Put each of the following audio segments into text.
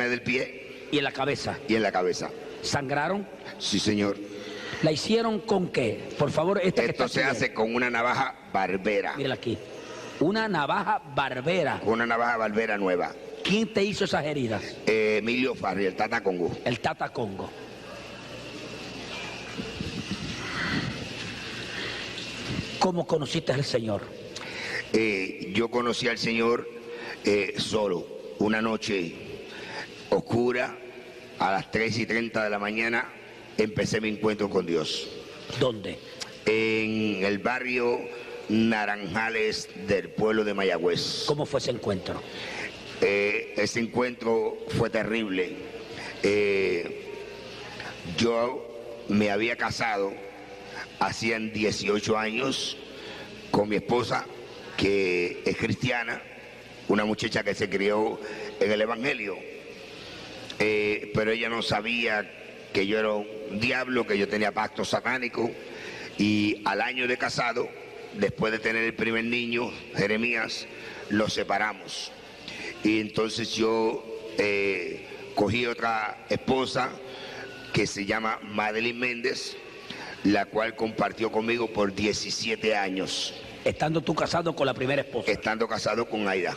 del pie y en la cabeza. y en la cabeza. ¿Sangraron? Sí, señor. ¿La hicieron con qué? Por favor, esta que está Esto se aquí, hace con una navaja barbera. mírala aquí. Una navaja barbera. Con una navaja barbera nueva. ¿Quién te hizo esas heridas? Emilio Farri, el Tata Congo. El Tata Congo. ¿Cómo conociste al Señor? Yo conocí al Señor solo, una noche oscura, a las 3:30 de la mañana, empecé mi encuentro con Dios. ¿Dónde? En el barrio Naranjales del pueblo de Mayagüez. ¿Cómo fue ese encuentro? Ese encuentro fue terrible. Yo me había casado hacían 18 años con mi esposa, que es cristiana, una muchacha que se crió en el Evangelio, pero ella no sabía que yo era un diablo, que yo tenía pacto satánico, y al año de casado, después de tener el primer niño, Jeremías, los separamos. Y entonces yo cogí otra esposa que se llama Madeline Méndez, la cual compartió conmigo por 17 años. Estando tú casado con la primera esposa. Estando casado con Aida.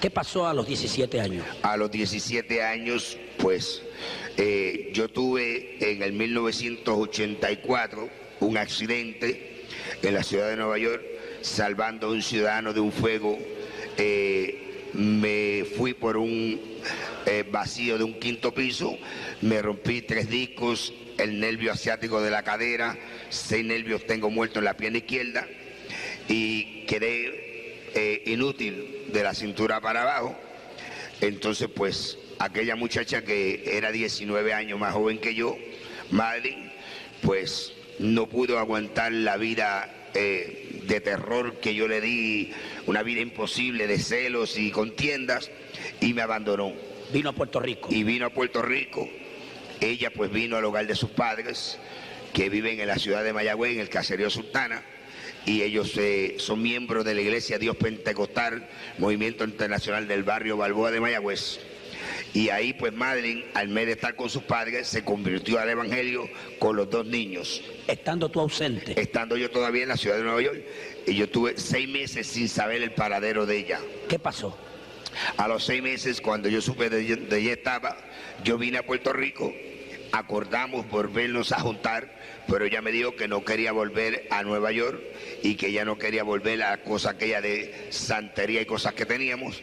¿Qué pasó a los 17 años? A los 17 años, pues, yo tuve en el 1984 un accidente en la ciudad de Nueva York, salvando a un ciudadano de un fuego. Me fui por un vacío de un quinto piso, me rompí 3 discos, el nervio asiático de la cadera, 6 nervios tengo muertos en la pierna izquierda y quedé inútil de la cintura para abajo. Entonces, pues, aquella muchacha que era 19 años más joven que yo, Madeline, pues no pudo aguantar la vida de terror que yo le di, una vida imposible de celos y contiendas, y me abandonó. Vino a Puerto Rico. Y vino a Puerto Rico. Ella pues vino al hogar de sus padres, que viven en la ciudad de Mayagüez, en el caserío Sultana, y ellos son miembros de la Iglesia Dios Pentecostal, Movimiento Internacional del Barrio Balboa de Mayagüez. Y ahí pues Madeline, al mes de estar con sus padres, se convirtió al Evangelio con los 2 niños. Estando tú ausente. Estando yo todavía en la ciudad de Nueva York, y yo tuve 6 meses sin saber el paradero de ella. ¿Qué pasó? A los 6 meses, cuando yo supe de ella estaba, yo vine a Puerto Rico, acordamos volvernos a juntar, pero ella me dijo que no quería volver a Nueva York y que ella no quería volver a cosas aquella de santería y cosas que teníamos,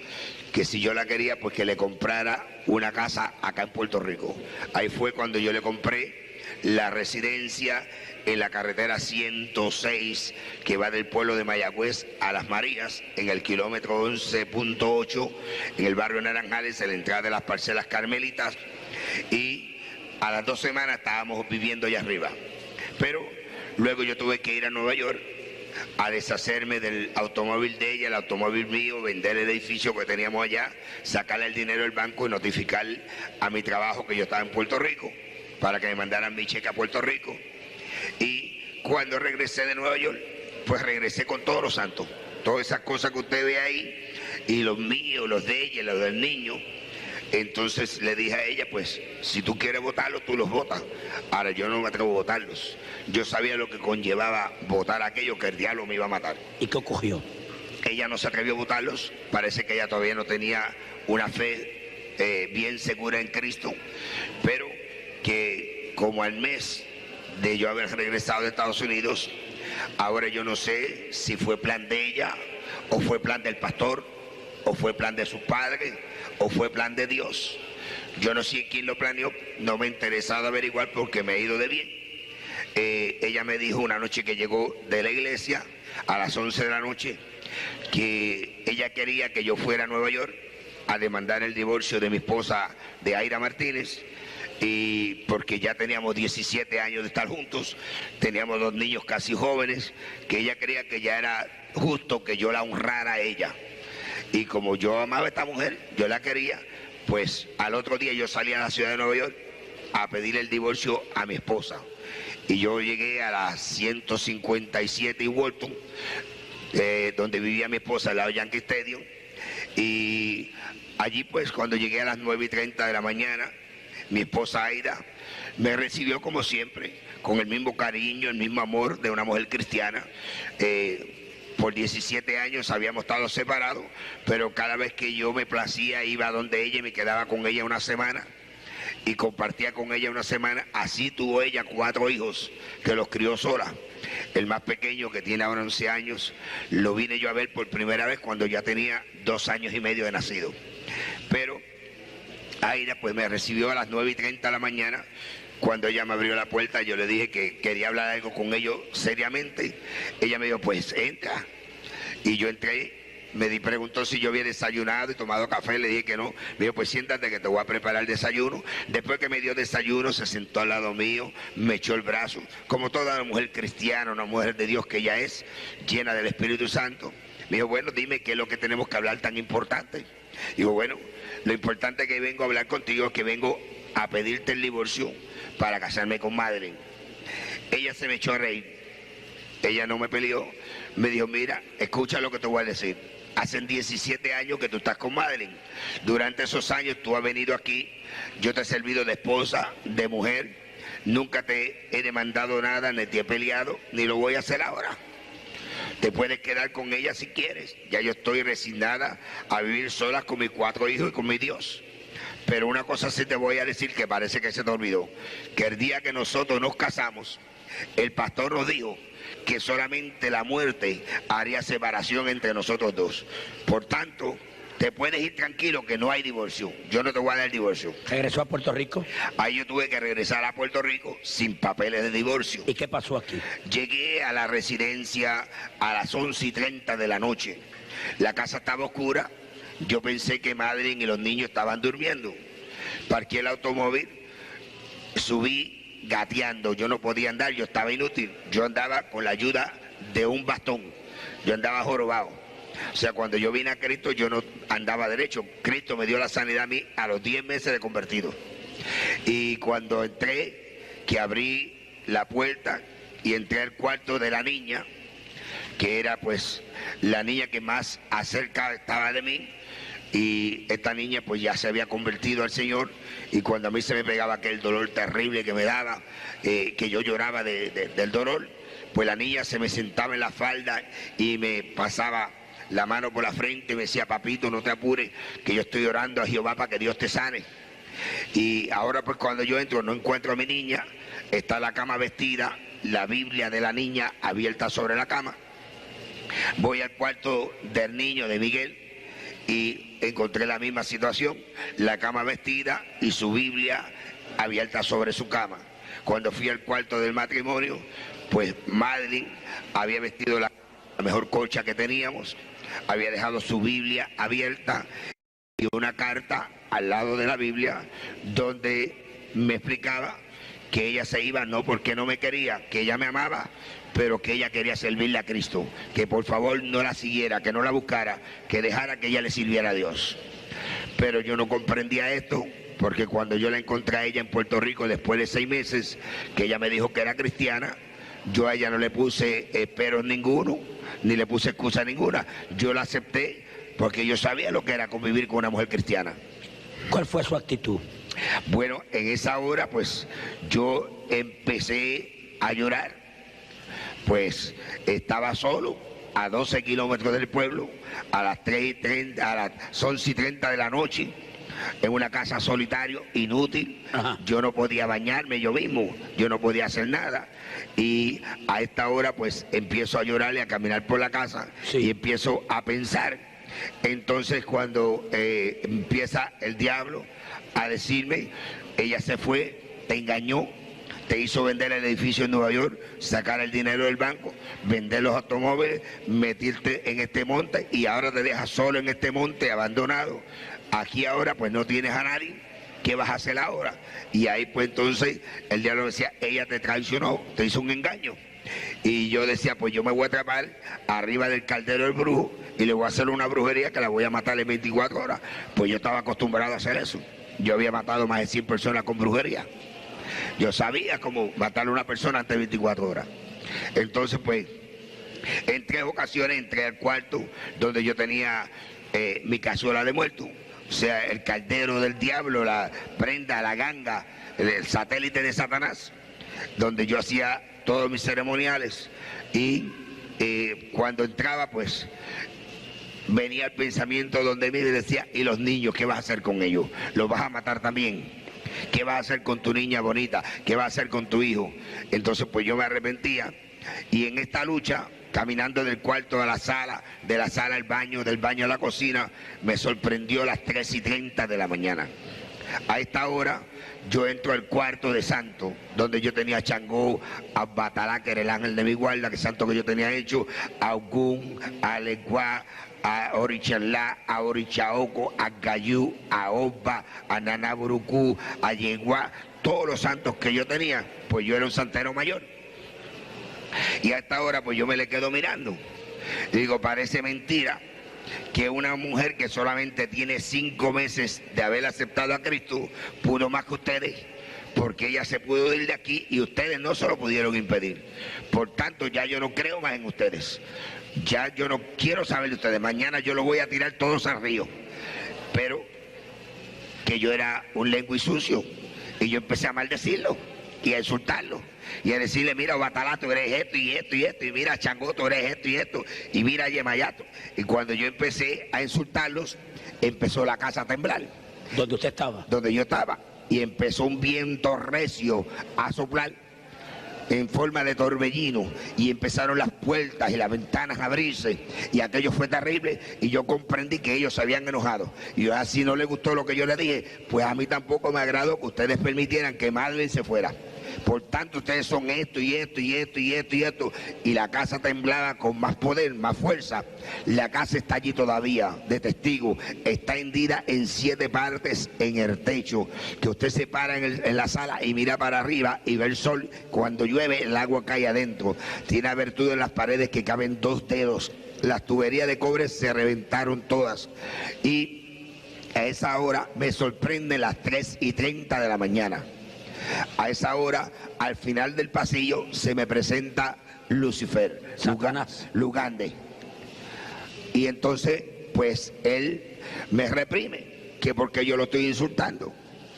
que si yo la quería, pues que le comprara una casa acá en Puerto Rico. Ahí fue cuando yo le compré la residencia en la carretera 106 que va del pueblo de Mayagüez a Las Marías, en el kilómetro 11.8, en el barrio Naranjales, en la entrada de las parcelas Carmelitas, y a las 2 semanas estábamos viviendo allá arriba. Pero luego yo tuve que ir a Nueva York a deshacerme del automóvil de ella, el automóvil mío, vender el edificio que teníamos allá, sacarle el dinero del banco y notificar a mi trabajo que yo estaba en Puerto Rico, para que me mandaran mi cheque a Puerto Rico. Y cuando regresé de Nueva York, pues regresé con todos los santos, todas esas cosas que usted ve ahí, y los míos, los de ella, los del niño. Entonces le dije a ella, pues, si tú quieres votarlos, tú los votas. Ahora yo no me atrevo a votarlos. Yo sabía lo que conllevaba votar aquello, que el diablo me iba a matar. ¿Y qué ocurrió? Ella no se atrevió a votarlos, parece que ella todavía no tenía una fe bien segura en Cristo, pero que como al mes de yo haber regresado de Estados Unidos, ahora yo no sé si fue plan de ella, o fue plan del pastor, o fue plan de sus padres, o fue plan de Dios. Yo no sé quién lo planeó, no me ha interesado averiguar porque me he ido de bien. Ella me dijo una noche que llegó de la iglesia a las 11 de la noche que ella quería que yo fuera a Nueva York a demandar el divorcio de mi esposa, de Aida Martínez, y porque ya teníamos 17 años de estar juntos, teníamos 2 niños casi jóvenes, que ella creía que ya era justo que yo la honrara a ella. Y como yo amaba a esta mujer, yo la quería, pues al otro día yo salí a la ciudad de Nueva York a pedir el divorcio a mi esposa. Y yo llegué a la 157 y Walton, donde vivía mi esposa, al lado de Yankee Stadium, y Allí pues cuando llegué a las 9:30 de la mañana, mi esposa Aida me recibió como siempre, con el mismo cariño, el mismo amor de una mujer cristiana. Por 17 años habíamos estado separados, pero cada vez que yo me placía iba a donde ella y me quedaba con ella una semana y compartía con ella una semana. Así tuvo ella 4 hijos que los crió sola. El más pequeño, que tiene ahora 11 años, lo vine yo a ver por primera vez cuando ya tenía 2 años y medio de nacido. Pero Aida pues me recibió a las 9:30 de la mañana. Cuando ella me abrió la puerta, yo le dije que quería hablar algo con ellos seriamente. Ella me dijo, pues entra. Y yo entré, preguntó si yo había desayunado y tomado café, le dije que no. Me dijo, pues siéntate que te voy a preparar el desayuno. Después que me dio desayuno, se sentó al lado mío, me echó el brazo, como toda una mujer cristiana, una mujer de Dios que ella es, llena del Espíritu Santo. Me dijo, bueno, dime qué es lo que tenemos que hablar tan importante. Digo, bueno, lo importante que vengo a hablar contigo es que vengo a pedirte el divorcio para casarme con Madeline. Ella se me echó a reír. Ella no me peleó. Me dijo, mira, escucha lo que te voy a decir. Hace 17 años que tú estás con Madeline. Durante esos años tú has venido aquí. Yo te he servido de esposa, de mujer. Nunca te he demandado nada, ni te he peleado, ni lo voy a hacer ahora. Te puedes quedar con ella si quieres. Ya yo estoy resignada a vivir sola con mis 4 hijos y con mi Dios. Pero una cosa sí te voy a decir que parece que se te olvidó. Que el día que nosotros nos casamos, el pastor nos dijo que solamente la muerte haría separación entre nosotros dos. Por tanto, te puedes ir tranquilo que no hay divorcio. Yo no te voy a dar el divorcio. ¿Regresó a Puerto Rico? Ahí yo tuve que regresar a Puerto Rico sin papeles de divorcio. ¿Y qué pasó aquí? Llegué a la residencia a las 11:30 de la noche. La casa estaba oscura. Yo pensé que Madeline y los niños estaban durmiendo. Parqué el automóvil, subí gateando. Yo no podía andar, yo estaba inútil. Yo andaba con la ayuda de un bastón. Yo andaba jorobado. O sea, cuando yo vine a Cristo, yo no andaba derecho. Cristo me dio la sanidad a mí a los 10 meses de convertido. Y cuando entré, que abrí la puerta y entré al cuarto de la niña, que era pues la niña que más acerca estaba de mí, y esta niña pues ya se había convertido al Señor, y cuando a mí se me pegaba aquel dolor terrible que me daba, que yo lloraba del dolor, pues la niña se me sentaba en la falda y me pasaba la mano por la frente y me decía, papito, no te apures, que yo estoy orando a Jehová para que Dios te sane. Y ahora pues cuando yo entro no encuentro a mi niña, está la cama vestida, la Biblia de la niña abierta sobre la cama. Voy al cuarto del niño, de Miguel, y encontré la misma situación, la cama vestida y su Biblia abierta sobre su cama. Cuando fui al cuarto del matrimonio, pues Madeline había vestido la mejor colcha que teníamos, había dejado su Biblia abierta y una carta al lado de la Biblia donde me explicaba que ella se iba no porque no me quería, que ella me amaba, pero que ella quería servirle a Cristo, que por favor no la siguiera, que no la buscara, que dejara que ella le sirviera a Dios. Pero yo no comprendía esto, porque cuando yo la encontré a ella en Puerto Rico, después de 6 meses, que ella me dijo que era cristiana, yo a ella no le puse peros ninguno, ni le puse excusa ninguna. Yo la acepté porque yo sabía lo que era convivir con una mujer cristiana. ¿Cuál fue su actitud? Bueno, en esa hora pues yo empecé a llorar. Pues estaba solo a 12 kilómetros del pueblo, a las 3:30, a las 11:30 de la noche, en una casa solitario, inútil. Ajá. Yo no podía bañarme yo mismo, yo no podía hacer nada. Y a esta hora pues empiezo a llorar y a caminar por la casa, sí, y empiezo a pensar. Entonces cuando empieza el diablo a decirme, ella se fue, te engañó, te hizo vender el edificio en Nueva York, sacar el dinero del banco, vender los automóviles, meterte en este monte y ahora te dejas solo en este monte abandonado. Aquí ahora pues no tienes a nadie, ¿qué vas a hacer ahora? Y ahí pues entonces el diablo decía, ella te traicionó, te hizo un engaño. Y yo decía, pues yo me voy a trepar arriba del caldero del brujo y le voy a hacer una brujería que la voy a matar en 24 horas. Pues yo estaba acostumbrado a hacer eso. Yo había matado más de 100 personas con brujería. Yo sabía cómo matar a una persona antes de 24 horas. Entonces, pues, en 3 ocasiones entré al cuarto donde yo tenía mi cazuela de muerto. o sea, el caldero del diablo, la prenda, la ganga, el satélite de Satanás, donde yo hacía todos mis ceremoniales. Y cuando entraba, pues venía el pensamiento donde mí y decía, ¿y los niños qué vas a hacer con ellos? ¿Los vas a matar también? ¿Qué vas a hacer con tu niña bonita? ¿Qué vas a hacer con tu hijo? Entonces pues yo me arrepentía, y en esta lucha, caminando del cuarto a la sala, de la sala al baño, del baño a la cocina, me sorprendió las 3:30 de la mañana. A esta hora yo entro al cuarto de santo, donde yo tenía a Changó, a Batalá, que era el ángel de mi guarda, que santo que yo tenía hecho, a Ogún, a Leguá, a Orichalá, a Orichaoco, a Gayú, a Oba, a Nanaburucú, a Yeguá, todos los santos que yo tenía, pues yo era un santero mayor. Y a esta hora pues yo me le quedo mirando. Y digo, parece mentira que una mujer que solamente tiene 5 meses de haber aceptado a Cristo pudo más que ustedes, porque ella se pudo ir de aquí y ustedes no se lo pudieron impedir. Por tanto, ya yo no creo más en ustedes. Ya yo no quiero saber de ustedes. Mañana yo los voy a tirar todos al río. Pero que yo era un lengua y sucio, y yo empecé a maldecirlo y a insultarlo y a decirle, mira, Batalá, tú eres esto y esto y esto, y mira, Changó, tú eres esto y esto, y mira, Yemayato. Y cuando yo empecé a insultarlos, empezó la casa a temblar. ¿Dónde usted estaba? Donde yo estaba. Y empezó un viento recio a soplar en forma de torbellino, y empezaron las puertas y las ventanas a abrirse, y aquello fue terrible, y yo comprendí que ellos se habían enojado. Y yo, así no les gustó lo que yo les dije, pues a mí tampoco me agradó que ustedes permitieran que Madeline se fuera. Por tanto, ustedes son esto y esto y esto y esto y esto. Y la casa temblaba con más poder, más fuerza. La casa está allí todavía, de testigo. Está hendida en 7 partes en el techo. Que usted se para en la sala y mira para arriba y ve el sol. Cuando llueve, el agua cae adentro. Tiene abertura en las paredes que caben 2 dedos. Las tuberías de cobre se reventaron todas. Y a esa hora me sorprende las 3:30 de la mañana. A esa hora, al final del pasillo, se me presenta Lucifer, Lugande. Y entonces, pues, él me reprime, que porque yo lo estoy insultando,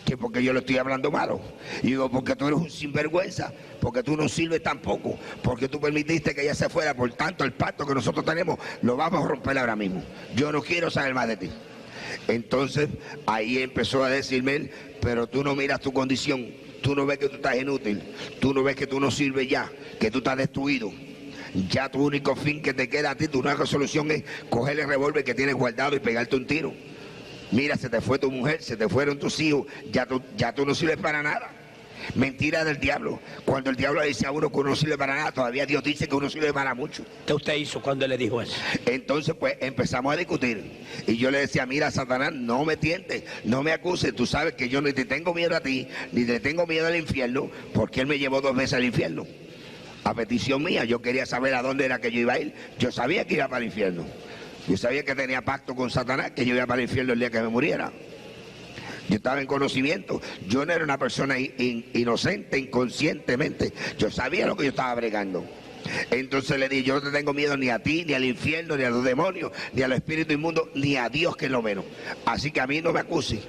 que porque yo le estoy hablando malo. Y digo, porque tú eres un sinvergüenza, porque tú no sirves tampoco, porque tú permitiste que ella se fuera. Por tanto, el pacto que nosotros tenemos, lo vamos a romper ahora mismo. Yo no quiero saber más de ti. Entonces, ahí empezó a decirme él, pero tú no miras tu condición. Tú no ves que tú estás inútil, tú no ves que tú no sirves ya, que tú estás destruido. Ya tu único fin que te queda a ti, tu única solución es coger el revólver que tienes guardado y pegarte un tiro. Mira, se te fue tu mujer, se te fueron tus hijos, ya tú no sirves para nada. Mentira del diablo. Cuando el diablo le dice a uno que uno no sirve para nada, todavía Dios dice que uno sirve para mucho. ¿Qué usted hizo cuando él le dijo eso? Entonces pues empezamos a discutir, y yo le decía, mira, Satanás, no me tientes, no me acuses. Tú sabes que yo ni te tengo miedo a ti, ni te tengo miedo al infierno, porque él me llevó 2 veces al infierno. A petición mía, yo quería saber a dónde era que yo iba a ir. Yo sabía que iba para el infierno. Yo sabía que tenía pacto con Satanás, que yo iba para el infierno el día que me muriera. Yo estaba en conocimiento. Yo no era una persona inocente, inconscientemente. Yo sabía lo que yo estaba bregando. Entonces le dije, yo no te tengo miedo ni a ti, ni al infierno, ni a los demonios, ni a los espíritus inmundos, ni a Dios, que es lo menos. Así que a mí no me acuses.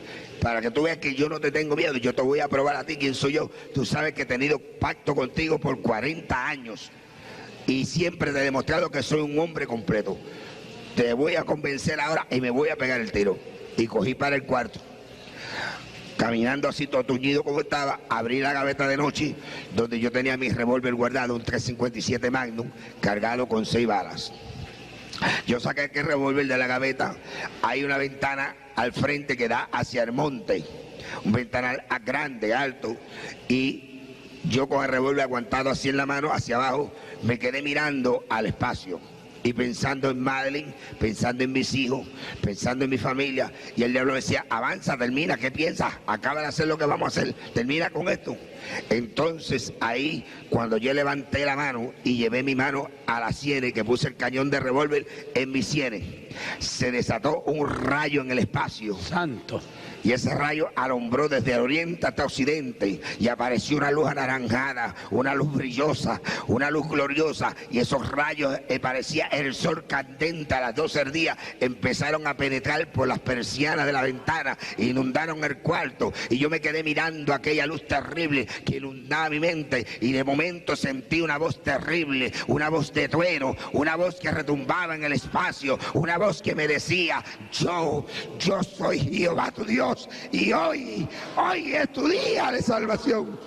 Para que tú veas que yo no te tengo miedo, yo te voy a probar a ti quién soy yo. Tú sabes que he tenido pacto contigo por 40 años. Y siempre te he demostrado que soy un hombre completo. Te voy a convencer ahora y me voy a pegar el tiro. Y cogí para el cuarto. Caminando así todo tuñido como estaba, abrí la gaveta de noche donde yo tenía mi revólver guardado, un 357 Magnum, cargado con 6 balas. Yo saqué aquel revólver de la gaveta. Hay una ventana al frente que da hacia el monte, un ventanal grande, alto, y yo con el revólver aguantado así en la mano, hacia abajo, me quedé mirando al espacio y pensando en Madeline, pensando en mis hijos, pensando en mi familia. Y el diablo decía, avanza, termina, ¿qué piensas? Acaba de hacer lo que vamos a hacer, termina con esto. Entonces ahí, cuando yo levanté la mano y llevé mi mano a las sienes, que puse el cañón de revólver en mis sienes, se desató un rayo en el espacio. Santo. Y ese rayo alumbró desde el oriente hasta occidente y apareció una luz anaranjada, una luz brillosa, una luz gloriosa, y esos rayos parecía el sol candente a las 12 del día, empezaron a penetrar por las persianas de la ventana, inundaron el cuarto, y yo me quedé mirando aquella luz terrible que inundaba mi mente, y de momento sentí una voz terrible, una voz de trueno, una voz que retumbaba en el espacio, una voz que me decía: yo soy Jehová tu Dios, y hoy es tu día de salvación.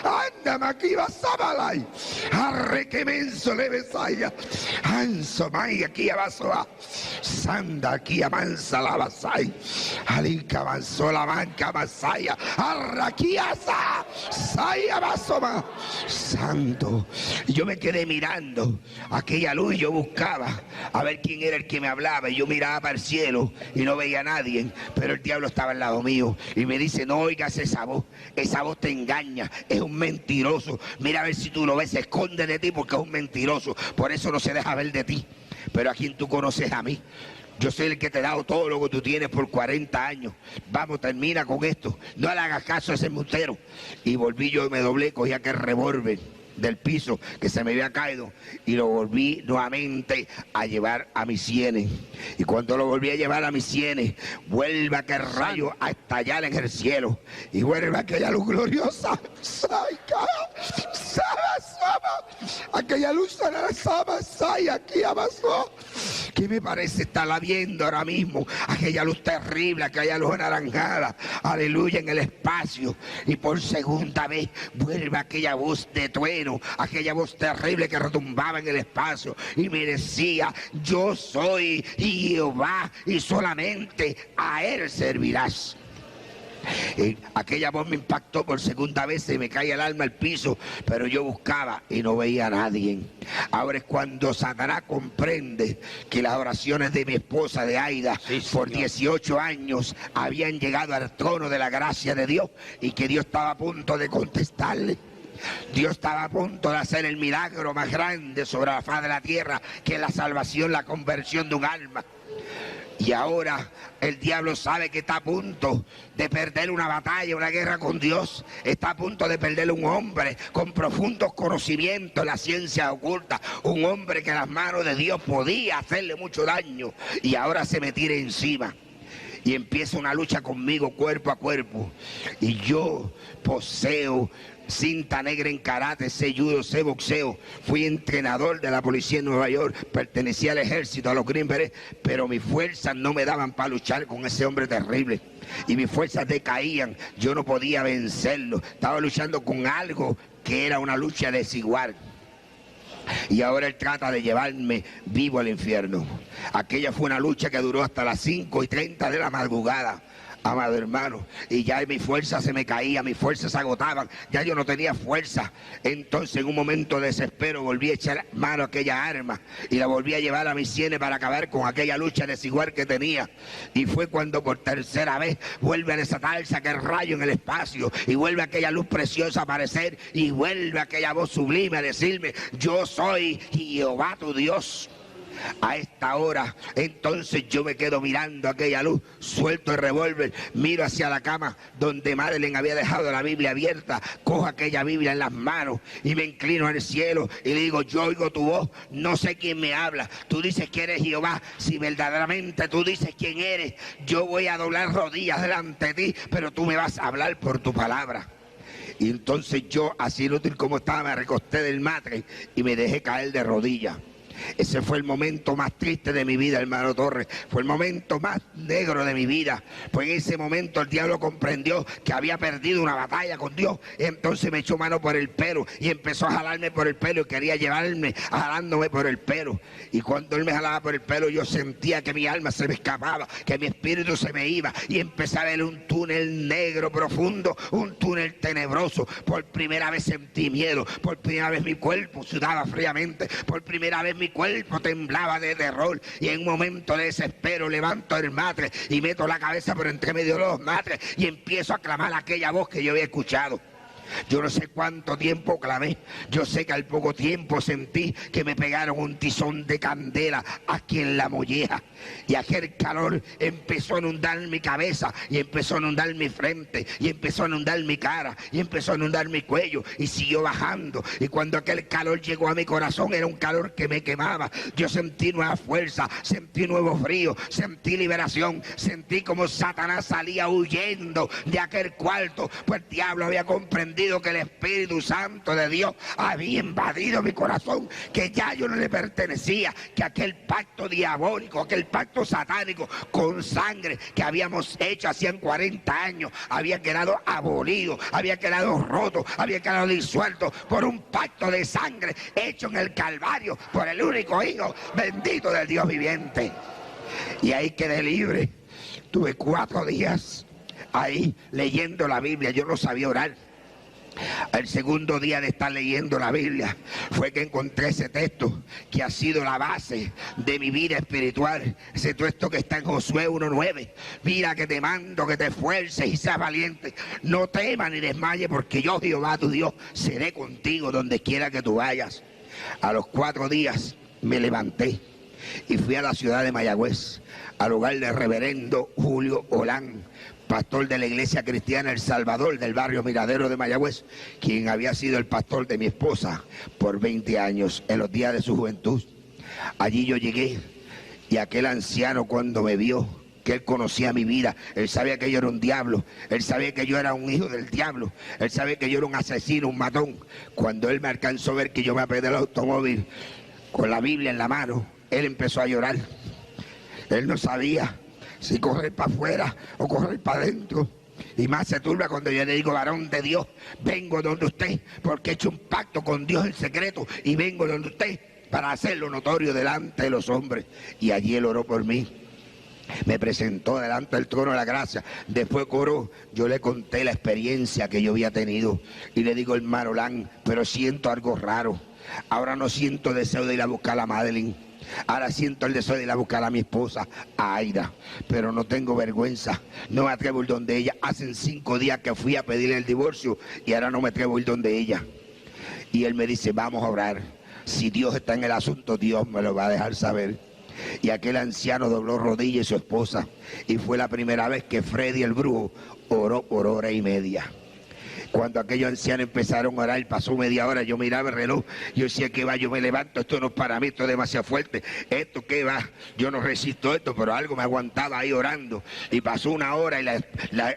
Anda, maquiva sabalay, arre que menso le besaya, anso may aquí abasoa, sanda aquí amansa la basay, alica avanzó la manca basaya, arraquiasa, saya basoma, santo. Y yo me quedé mirando aquella luz y yo buscaba a ver quién era el que me hablaba, y yo miraba para el cielo y no veía a nadie, pero el diablo estaba al lado mío y me dice: no oigas esa voz te engaña, es un mentiroso, mira a ver si tú lo ves, se esconde de ti porque es un mentiroso, por eso no se deja ver de ti. Pero a quien tú conoces, a mí. Yo soy el que te he dado todo lo que tú tienes por 40 años. Vamos, termina con esto, no le hagas caso a ese embustero. Y volví yo y me doblé, cogí aquel revólver del piso que se me había caído y lo volví nuevamente a llevar a mis sienes. Y cuando lo volví a llevar a mis sienes, vuelve aquel rayo a estallar en el cielo y vuelve aquella luz gloriosa, aquella luz aquí abajo, que me parece estarla viendo ahora mismo, aquella luz terrible, aquella luz anaranjada, aleluya, en el espacio. Y por segunda vez vuelve aquella voz de trueno, aquella voz terrible que retumbaba en el espacio y me decía: yo soy Jehová y solamente a él servirás. Aquella voz me impactó por segunda vez, se me cae el alma al piso, pero yo buscaba y no veía a nadie. Ahora es cuando Satanás comprende que las oraciones de mi esposa, de Aida, por 18 años habían llegado al trono de la gracia de Dios y que Dios estaba a punto de contestarle. Dios estaba a punto de hacer el milagro más grande sobre la faz de la tierra, que es la salvación, la conversión de un alma. Y ahora el diablo sabe que está a punto de perder una batalla, una guerra con Dios. Está a punto de perder un hombre con profundos conocimientos en la ciencia oculta. Un hombre que en las manos de Dios podía hacerle mucho daño. Y ahora se me tira encima. Y empieza una lucha conmigo cuerpo a cuerpo. Y yo poseo cinta negra en karate, sé judo, sé boxeo, fui entrenador de la policía en Nueva York, pertenecía al ejército, a los Green Berets, pero mis fuerzas no me daban para luchar con ese hombre terrible. Y mis fuerzas decaían, yo no podía vencerlo, estaba luchando con algo que era una lucha desigual. Y ahora él trata de llevarme vivo al infierno. Aquella fue una lucha que duró hasta las 5:30 de la madrugada, amado hermano, y ya mis fuerzas se me caían, mis fuerzas se agotaban, ya yo no tenía fuerza. Entonces en un momento de desespero volví a echar mano a aquella arma y la volví a llevar a mis sienes para acabar con aquella lucha desigual que tenía. Y fue cuando por tercera vez vuelve a desatarse aquel rayo en el espacio y vuelve aquella luz preciosa a aparecer y vuelve aquella voz sublime a decirme: yo soy Jehová tu Dios. A esta hora, entonces yo me quedo mirando aquella luz, suelto el revólver, miro hacia la cama donde Madeleine había dejado la Biblia abierta, cojo aquella Biblia en las manos y me inclino al cielo y le digo: yo oigo tu voz, no sé quién me habla, tú dices que eres Jehová, si verdaderamente tú dices quién eres, yo voy a doblar rodillas delante de ti, pero tú me vas a hablar por tu palabra. Y entonces yo, así inútil como estaba, me recosté del matre y me dejé caer de rodillas. Ese fue el momento más triste de mi vida, hermano Torres. Fue el momento más negro de mi vida. Pues en ese momento el diablo comprendió que había perdido una batalla con Dios. Entonces me echó mano por el pelo y empezó a jalarme por el pelo y quería llevarme jalándome por el pelo. Y cuando él me jalaba por el pelo, yo sentía que mi alma se me escapaba, que mi espíritu se me iba, y empecé a ver un túnel negro profundo, un túnel tenebroso. Por primera vez sentí miedo, por primera vez mi cuerpo sudaba fríamente, por primera vez mi cuerpo temblaba de terror, y en un momento de desespero levanto el matre y meto la cabeza por entre medio de los matres y empiezo a clamar aquella voz que yo había escuchado. Yo no sé cuánto tiempo clamé. Yo sé que al poco tiempo sentí que me pegaron un tizón de candela aquí en la molleja. Y aquel calor empezó a inundar mi cabeza, y empezó a inundar mi frente, y empezó a inundar mi cara, y empezó a inundar mi cuello, y siguió bajando. Y cuando aquel calor llegó a mi corazón, era un calor que me quemaba. Yo sentí nueva fuerza, sentí nuevo frío, sentí liberación, sentí como Satanás salía huyendo de aquel cuarto, pues el diablo había comprendido que el Espíritu Santo de Dios había invadido mi corazón, que ya yo no le pertenecía, que aquel pacto diabólico, aquel pacto satánico con sangre que habíamos hecho hacían 40 años, había quedado abolido, había quedado roto, había quedado disuelto por un pacto de sangre hecho en el Calvario por el único Hijo bendito del Dios viviente. Y ahí quedé libre. Tuve 4 días ahí leyendo la Biblia. Yo no sabía orar. El segundo día de estar leyendo la Biblia fue que encontré ese texto que ha sido la base de mi vida espiritual. Ese texto que está en Josué 1:9. Mira que te mando que te esfuerces y seas valiente. No temas ni desmayes, porque yo, Jehová tu Dios, seré contigo donde quiera que tú vayas. A los 4 días me levanté y fui a la ciudad de Mayagüez, al hogar del reverendo Julio Olán, pastor de la Iglesia Cristiana El Salvador del barrio Miradero de Mayagüez, quien había sido el pastor de mi esposa por 20 años en los días de su juventud. Allí yo llegué, y aquel anciano, cuando me vio, que él conocía mi vida, él sabía que yo era un diablo, él sabía que yo era un hijo del diablo, él sabía que yo era un asesino, un matón. Cuando él me alcanzó a ver que yo me apeé del automóvil con la Biblia en la mano, él empezó a llorar. Él no sabía si correr para afuera o correr para adentro. Y más se turba cuando yo le digo: varón de Dios, vengo donde usted, porque he hecho un pacto con Dios en secreto, y vengo donde usted para hacerlo notorio delante de los hombres. Y allí él oró por mí, me presentó delante del trono de la gracia. Después que oró, yo le conté la experiencia que yo había tenido, y le digo: hermano Lan, pero siento algo raro. Ahora no siento deseo de ir a buscar a Madeline. Ahora siento el deseo de ir a buscar a mi esposa, a Aida, pero no tengo vergüenza, no me atrevo a ir donde ella. Hacen 5 días que fui a pedirle el divorcio y ahora no me atrevo a ir donde ella. Y él me dice: vamos a orar. Si Dios está en el asunto, Dios me lo va a dejar saber. Y aquel anciano dobló rodillas y su esposa, y fue la primera vez que Freddy el brujo oró por 1 hora y media. Cuando aquellos ancianos empezaron a orar, pasó media hora, yo miraba el reloj, yo decía: ¿qué va? Yo me levanto, esto no es para mí, esto es demasiado fuerte, esto qué va, yo no resisto esto, pero algo me aguantaba ahí orando. Y pasó 1 hora y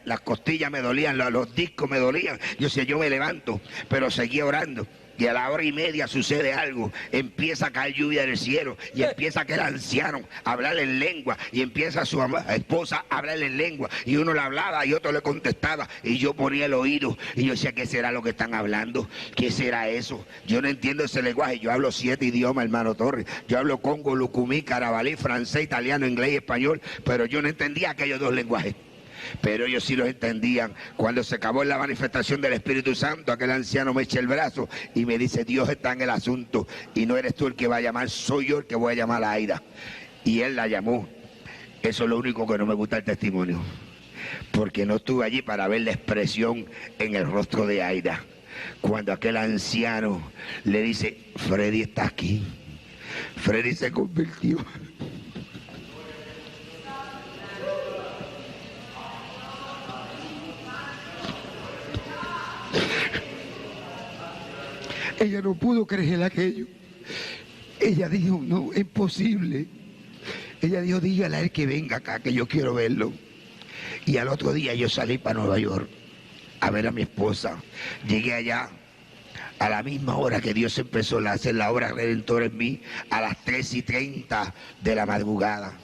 las costillas me dolían, los discos me dolían. Yo decía: yo me levanto, pero seguía orando. Y a la 1 hora y media sucede algo, empieza a caer lluvia del cielo, y empieza aquel anciano a hablarle en lengua, y empieza su esposa a hablarle en lengua, y uno le hablaba y otro le contestaba, y yo ponía el oído, y yo decía: ¿qué será lo que están hablando? ¿Qué será eso? Yo no entiendo ese lenguaje. Yo hablo 7 idiomas, hermano Torres. Yo hablo congo, lucumí, carabalí, francés, italiano, inglés y español, pero yo no entendía aquellos 2 lenguajes. Pero ellos sí los entendían. Cuando se acabó la manifestación del Espíritu Santo, aquel anciano me echa el brazo y me dice: Dios está en el asunto, y no eres tú el que va a llamar, soy yo el que voy a llamar a Aida. Y él la llamó. Eso es lo único que no me gusta del testimonio, porque no estuve allí para ver la expresión en el rostro de Aida. Cuando aquel anciano le dice: Freddy está aquí, Freddy se convirtió. Ella no pudo creer aquello. Ella dijo: no, es posible. Ella dijo: dígale a él que venga acá, que yo quiero verlo. Y al otro día yo salí para Nueva York a ver a mi esposa. Llegué allá a la misma hora que Dios empezó a hacer la obra redentora en mí, a las 3:30 de la madrugada.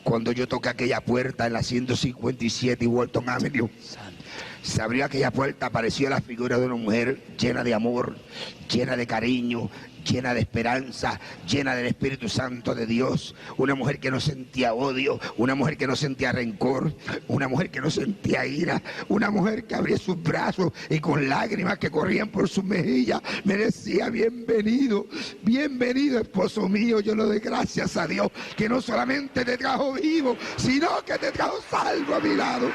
Cuando yo toqué aquella puerta en la 157 y Walton Avenue, se abrió aquella puerta, apareció la figura de una mujer llena de amor, llena de cariño, llena de esperanza, llena del Espíritu Santo de Dios. Una mujer que no sentía odio, una mujer que no sentía rencor, una mujer que no sentía ira, una mujer que abría sus brazos y con lágrimas que corrían por sus mejillas me decía: bienvenido, bienvenido, esposo mío. Yo le doy gracias a Dios que no solamente te trajo vivo, sino que te trajo salvo a mi lado.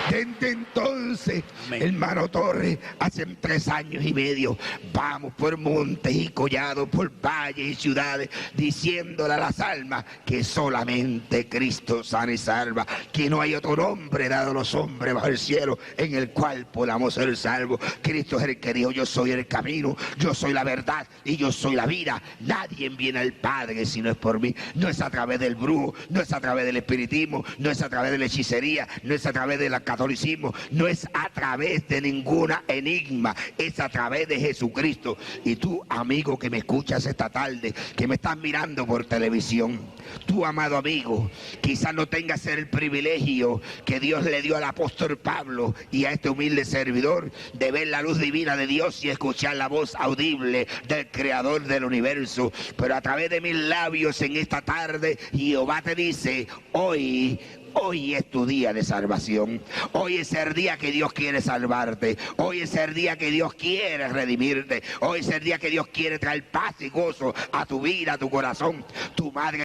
Desde entonces, Amén. hermano Torres, hace 3 años y medio, vamos por montes y collados, por valles y ciudades, diciéndole a las almas que solamente Cristo sana y salva, que no hay otro nombre dado a los hombres bajo el cielo en el cual podamos ser salvos. Cristo es el que dijo: yo soy el camino, yo soy la verdad y yo soy la vida. Nadie viene al Padre si no es por mí. No es a través del brujo, no es a través del espiritismo, no es a través de la hechicería, no es a través del catolicismo, no es a través de ninguna enigma, es a través de Jesucristo. Y tú, amigo que me escuchas esta tarde, que me estás mirando por televisión, tú, amado amigo, quizás no tengas el privilegio que Dios le dio al apóstol Pablo y a este humilde servidor de ver la luz divina de Dios y escuchar la voz audible del Creador del universo, pero a través de mis labios en esta tarde Jehová te dice: hoy es tu día de salvación. Hoy es el día que Dios quiere salvarte. Hoy es el día que Dios quiere redimirte. Hoy es el día que Dios quiere traer paz y gozo a tu vida, a tu corazón. Tu madre